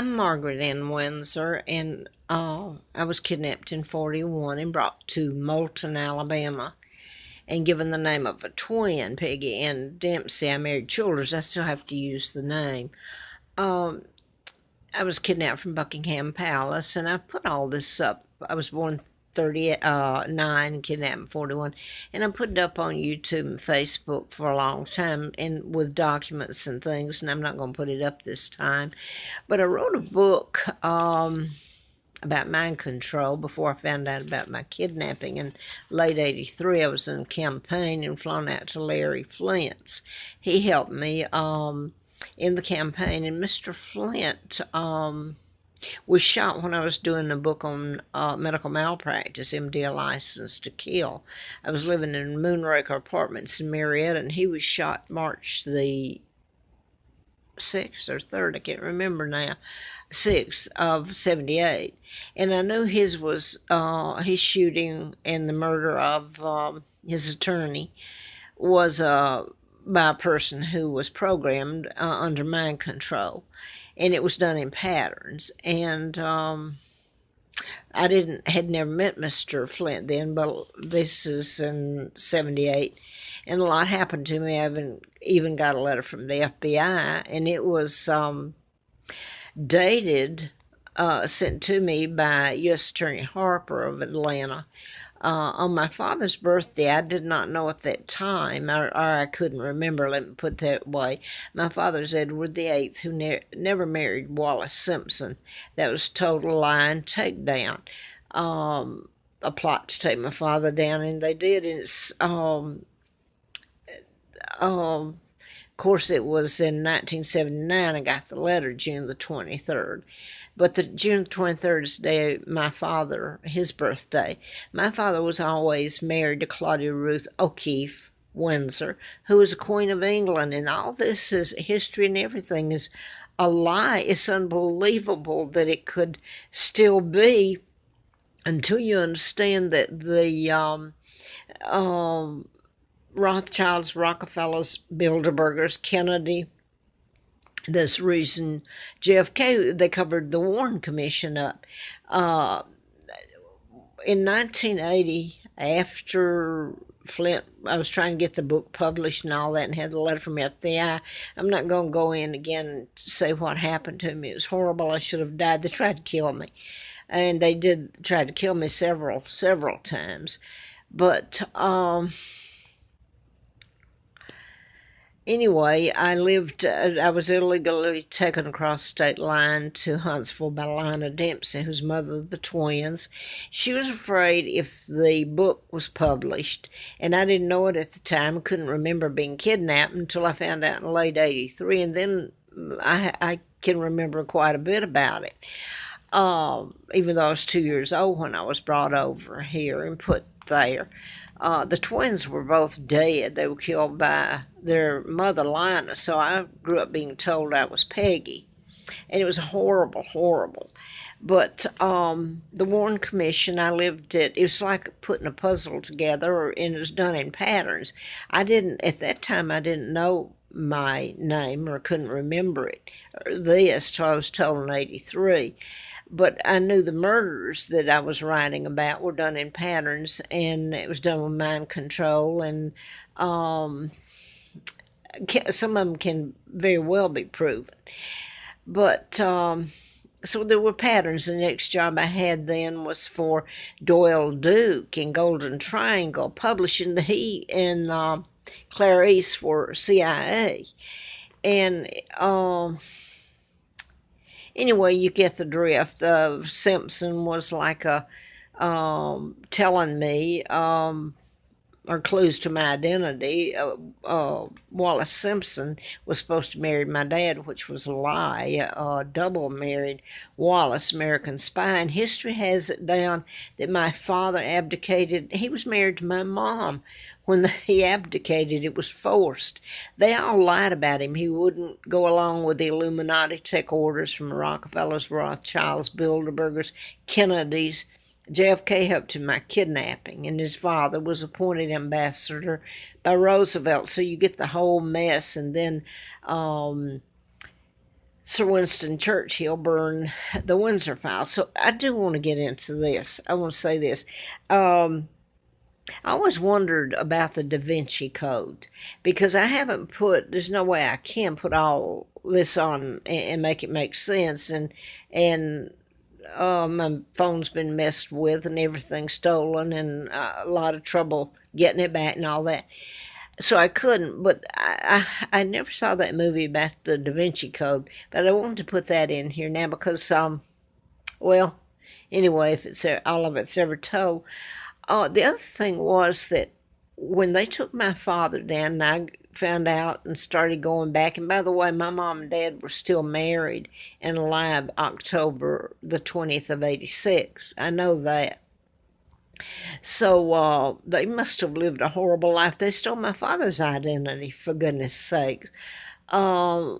I'm Margaret Ann Windsor, and I was kidnapped in 41 and brought to Moulton, Alabama, and given the name of a twin, Peggy Ann Dempsey. I married Childers. I still have to use the name. Um, I was kidnapped from Buckingham Palace, and I've put all this up. I was born 39, kidnapped in 41, and I put it up on YouTube and Facebook for a long time, and with documents and things, and I'm not going to put it up this time. But I wrote a book about mind control before I found out about my kidnapping. In late 83, I was in a campaign and flown out to Larry Flint's. He helped me in the campaign, and Mr. Flint was shot when I was doing a book on medical malpractice, MD License to Kill. I was living in Moonraker Apartments in Marietta, and he was shot March the 6th or 3rd, I can't remember now, 6th of 78. And I knew his was his shooting and the murder of his attorney was by a person who was programmed under mind control. And it was done in patterns. And had never met Mr. Flint then, but this is in 78. And a lot happened to me. I haven't even got a letter from the FBI, and it was dated, sent to me by U.S. Attorney Harper of Atlanta. On my father's birthday, I did not know at that time, or I couldn't remember, let me put that way. My father's Edward VIII, who never married Wallace Simpson. That was total lie and takedown. A plot to take my father down, and they did. And it's of course, it was in 1979 I got the letter, June the 23rd. But the June 23rd is the day his birthday. My father was always married to Claudia Ruth O'Keefe Windsor, who was a Queen of England. And all this is history, and everything is a lie. It's unbelievable that it could still be, until you understand that the Rothschilds, Rockefellers, Bilderbergers, Kennedy. This reason JFK, they covered the Warren Commission up. In 1980, after Flint, I was trying to get the book published and all that, and had a letter from FBI. I'm not going to go in again and say what happened to me. It was horrible. I should have died. They tried to kill me. And they did try to kill me several times. But anyway, I was illegally taken across state line to Huntsville by Lina Dempsey, who's mother of the twins. She was afraid if the book was published, and I didn't know it at the time. I couldn't remember being kidnapped until I found out in late 83, and then I can remember quite a bit about it. Even though I was 2 years old when I was brought over here and put there. The twins were both dead. They were killed by their mother, Lina, so I grew up being told I was Peggy. And it was horrible, horrible. But the Warren Commission, it was like putting a puzzle together, and it was done in patterns. At that time, I didn't know my name, or couldn't remember it, or this, till I was told in 83. But I knew the murders that I was writing about were done in patterns, and it was done with mind control, and some of them can very well be proven. But so there were patterns. The next job I had then was for Doyle Duke in Golden Triangle, publishing he and Clarice were CIA. And anyway, you get the drift. Simpson was like telling me, or clues to my identity. Wallace Simpson was supposed to marry my dad, which was a lie. Double married Wallace, American spy. And history has it down that my father abdicated. He was married to my mom. When he abdicated, it was forced. They all lied about him. He wouldn't go along with the Illuminati, take orders from the Rockefellers, Rothschilds, Bilderbergers, Kennedys. JFK helped in my kidnapping, and his father was appointed ambassador by Roosevelt. So you get the whole mess, and then Sir Winston Churchill burned the Windsor Files. So I do want to get into this. I want to say this. Um, I always wondered about the Da Vinci Code because I haven't put. There's no way I can put all this on and make it make sense. And my phone's been messed with and everything stolen and a lot of trouble getting it back and all that. So I couldn't, but I never saw that movie about the Da Vinci Code, but I wanted to put that in here now because, well, anyway, if it's all of it's ever told. The other thing was that when they took my father down, and I found out and started going back, and by the way, my mom and dad were still married and alive October the 20th of 86. I know that. So they must have lived a horrible life. They stole my father's identity, for goodness sake. Uh,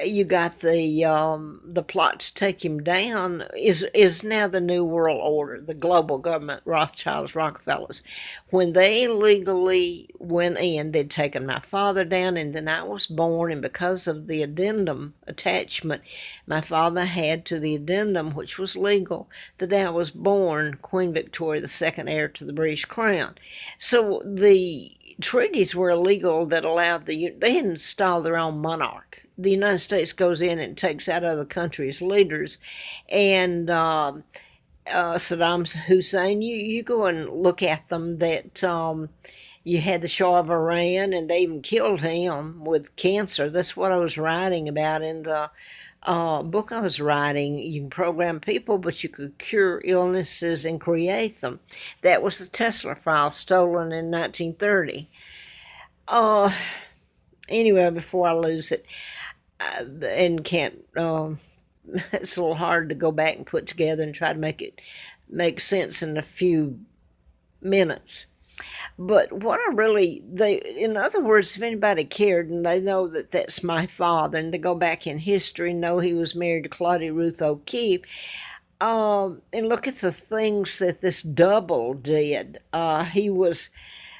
you got the plot to take him down is now the New World Order, the global government, Rothschilds, Rockefellers. When they legally went in, they'd taken my father down, and then I was born, and because of the addendum attachment my father had to the addendum, which was legal, the day I was born, Queen Victoria II, heir to the British Crown. So the treaties were illegal that allowed they installed their own monarch. The United States goes in and takes out other countries' leaders, and Saddam Hussein, you go and look at them. That you had the Shah of Iran, and they even killed him with cancer. That's what I was writing about in the book I was writing. You can program people, but you could cure illnesses and create them. That was the Tesla file stolen in 1930. Uh, anyway, before I lose it, and can't, it's a little hard to go back and put together and try to make it make sense in a few minutes. But what I really, in other words, if anybody cared and they know that that's my father and they go back in history and know he was married to Claudia Ruth O'Keefe, and look at the things that this double did. He was,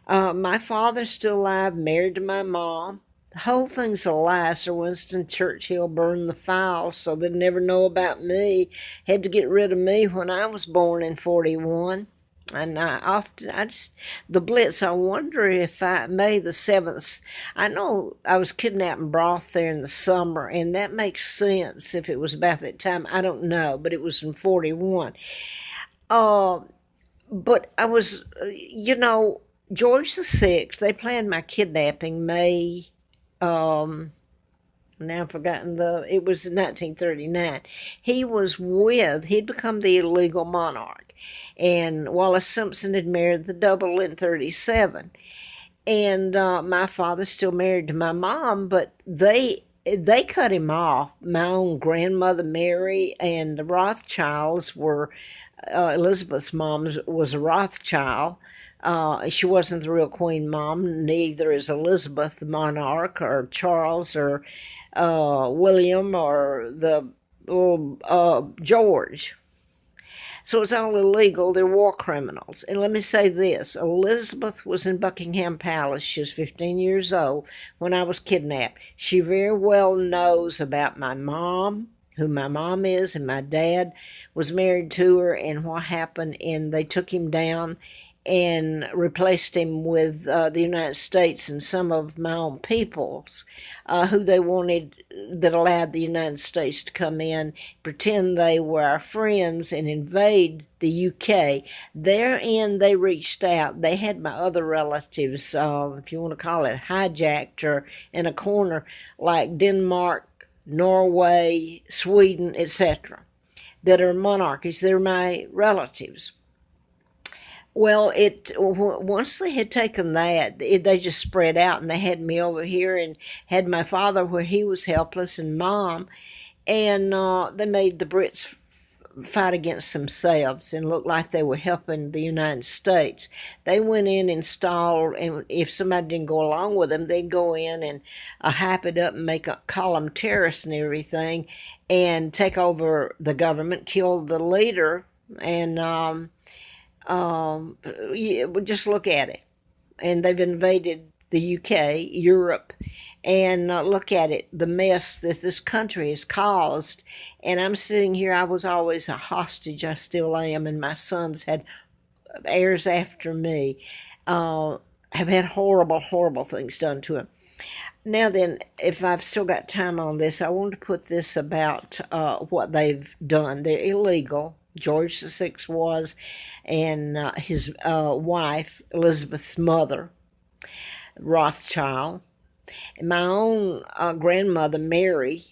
my father's still alive, married to my mom. The whole thing's a lie. Sir Winston Churchill burned the files so they'd never know about me. Had to get rid of me when I was born in 41. And the Blitz, I wonder if May the 7th, I know I was kidnapped and brought there in the summer, and that makes sense if it was about that time. I don't know, but it was in 41. Uh, but I was, George the Sixth, they planned my kidnapping May, now I've forgotten it was 1939. He'd become the illegal monarch. And Wallace Simpson had married the double in 37. And my father's still married to my mom, but they cut him off. My own grandmother Mary and the Rothschilds were, Elizabeth's mom was a Rothschild. She wasn't the real queen mom, neither is Elizabeth the monarch or Charles or William or the George. So it's all illegal. They're war criminals. And let me say this. Elizabeth was in Buckingham Palace. She was 15 years old when I was kidnapped. She very well knows about my mom, who my mom is, and my dad was married to her, and what happened. And they took him down and replaced him with the United States and some of my own peoples who they wanted, that allowed the United States to come in, pretend they were our friends and invade the UK. Therein, they reached out. They had my other relatives, if you want to call it, hijacked or in a corner, like Denmark, Norway, Sweden, etc., that are monarchies. They're my relatives. Well, once they had taken that, they just spread out, and they had me over here and had my father where he was helpless, and mom, and they made the Brits fight against themselves and look like they were helping the United States. They went in, installed, and if somebody didn't go along with them, they'd go in and hype it up and call them terrorists and everything, and take over the government, kill the leader, and just look at it. And they've invaded the UK, Europe, and look at it, the mess that this country has caused. And I'm sitting here, I was always a hostage, I still am, and my sons had heirs after me, have had horrible, horrible things done to them. Now then, if I've still got time on this, I want to put this about what they've done. They're illegal. George VI was, and his wife, Elizabeth's mother, Rothschild. And my own grandmother, Mary,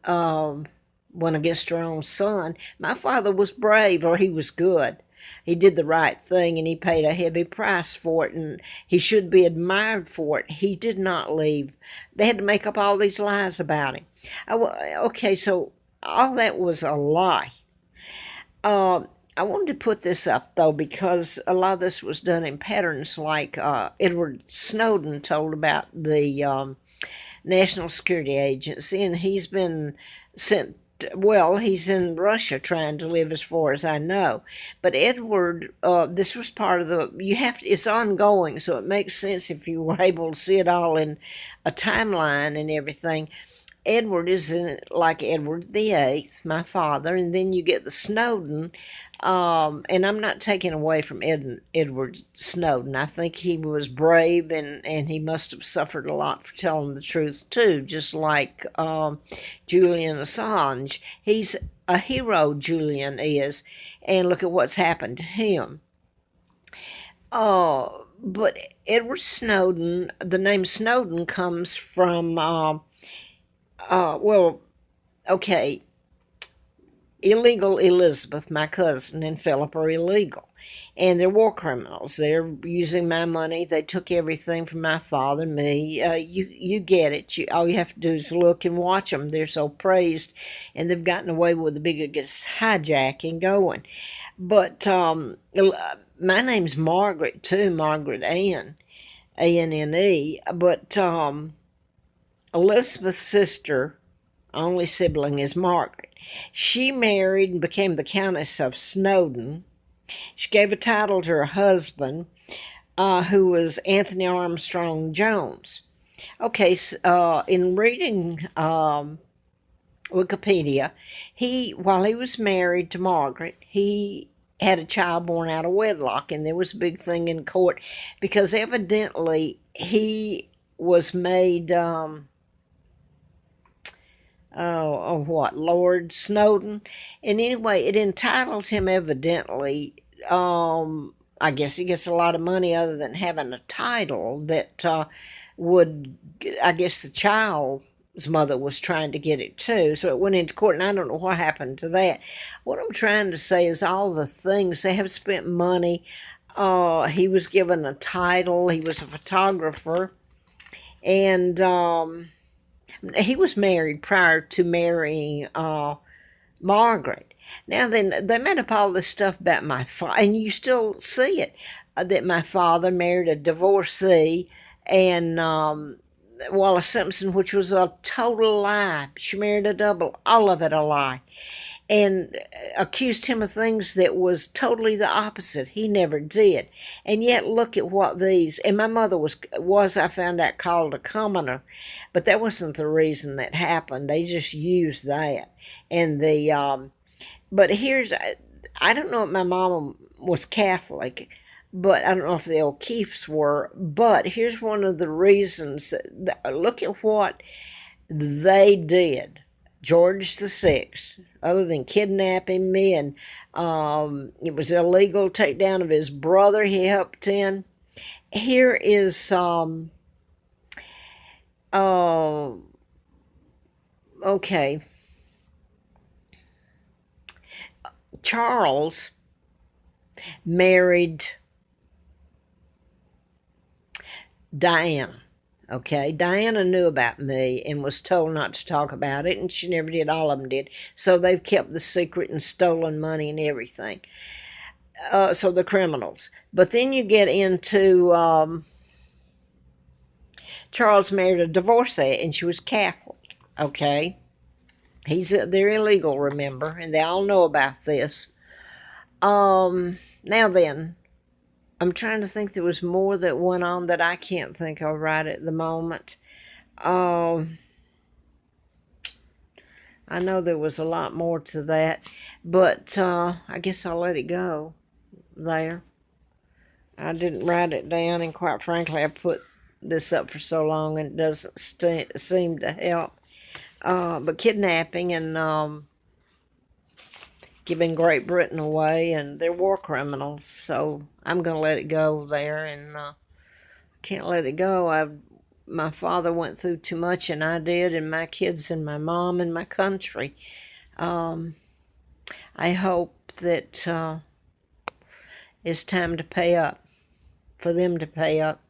went against her own son. My father was brave, or he was good. He did the right thing, and he paid a heavy price for it, and he should be admired for it. He did not leave. They had to make up all these lies about him. Okay, so all that was a lie. I wanted to put this up, though, because a lot of this was done in patterns like Edward Snowden told about the National Security Agency, and he's been sent, well, he's in Russia trying to live as far as I know. But Edward, this was part of it's ongoing, so it makes sense if you were able to see it all in a timeline and everything. Edward is like Edward the Eighth, my father, and then you get the Snowden, and I'm not taking away from Edward Snowden. I think he was brave, and he must have suffered a lot for telling the truth too, just like Julian Assange. He's a hero, Julian is, and look at what's happened to him. But Edward Snowden, the name Snowden comes from well, okay, illegal Elizabeth, my cousin, and Philip are illegal. And they're war criminals. They're using my money. They took everything from my father, me. You get it. All you have to do is look and watch them. They're so praised, and they've gotten away with the biggest hijacking going. But my name's Margaret, too, Margaret Ann, A-N-N-E. But Elizabeth's sister, only sibling, is Margaret. She married and became the Countess of Snowden. She gave a title to her husband, who was Anthony Armstrong Jones. Okay, in reading Wikipedia, while he was married to Margaret, he had a child born out of wedlock, and there was a big thing in court because evidently he was made Lord Snowden. And anyway, it entitles him evidently, I guess he gets a lot of money other than having a title that I guess the child's mother was trying to get it too. So it went into court, and I don't know what happened to that. What I'm trying to say is all the things, they have spent money. He was given a title. He was a photographer. And he was married prior to marrying Margaret. Now then, they made up all this stuff about my father, and you still see it, that my father married a divorcee, and Wallace Simpson, which was a total lie. She married a double, all of it a lie, and accused him of things that was totally the opposite. He never did. And yet look at what these, and my mother was I found out, called a commoner, but that wasn't the reason that happened. They just used that. And but I don't know if my mom was Catholic, but I don't know if the O'Keeffes were, but here's one of the reasons. Look at what they did. George VI, other than kidnapping me, and it was illegal takedown of his brother he helped in. Here is okay. Charles married Diana. Okay, Diana knew about me and was told not to talk about it, and she never did. All of them did. So they've kept the secret and stolen money and everything. So the criminals. But then you get into Charles married a divorcee, and she was Catholic. Okay, they're illegal, remember, and they all know about this. Now then, I'm trying to think, there was more that went on that I can't think of right at the moment. Um, I know there was a lot more to that, but I guess I'll let it go there. I didn't write it down, and quite frankly, I put this up for so long and it doesn't seem to help. But kidnapping and giving Great Britain away, and they're war criminals, so I'm going to let it go there, and can't let it go. My father went through too much, and I did, and my kids and my mom and my country. Um, I hope that it's time to pay up, for them to pay up.